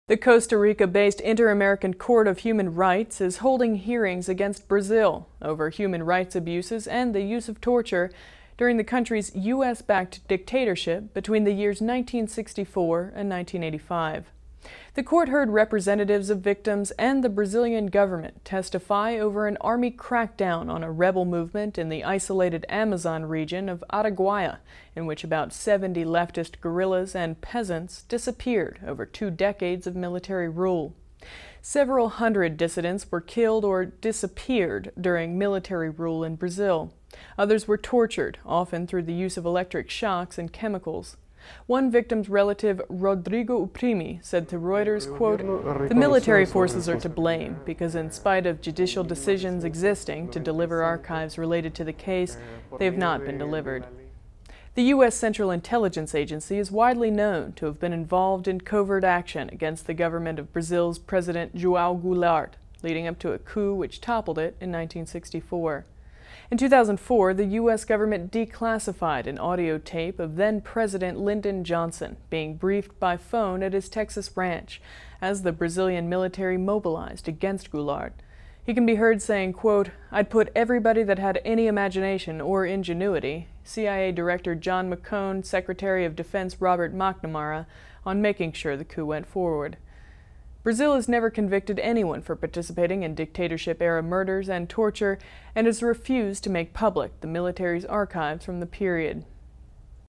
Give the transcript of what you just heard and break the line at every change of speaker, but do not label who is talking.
The Costa Rica-based Inter-American Court of Human Rights is holding hearings against Brazil over human rights abuses and the use of torture during the country's U.S.-backed dictatorship between the years 1964 and 1985. The court heard representatives of victims and the Brazilian government testify over an army crackdown on a rebel movement in the isolated Amazon region of Araguaia, in which about 70 leftist guerrillas and peasants disappeared over 2 decades of military rule. Several hundred dissidents were killed or disappeared during military rule in Brazil. Others were tortured, often through the use of electric shocks and chemicals. One victim's relative, Rodrigo Uprimi, said to Reuters, quote, "The military forces are to blame because in spite of judicial decisions existing to deliver archives related to the case, they have not been delivered." The U.S. Central Intelligence Agency is widely known to have been involved in covert action against the government of Brazil's President João Goulart, leading up to a coup which toppled it in 1964. In 2004, the U.S. government declassified an audio tape of then-President Lyndon Johnson being briefed by phone at his Texas ranch as the Brazilian military mobilized against Goulart. He can be heard saying, quote, "I'd put everybody that had any imagination or ingenuity, CIA Director John McCone, Secretary of Defense Robert McNamara, on making sure the coup went forward." Brazil has never convicted anyone for participating in dictatorship-era murders and torture and has refused to make public the military's archives from the period.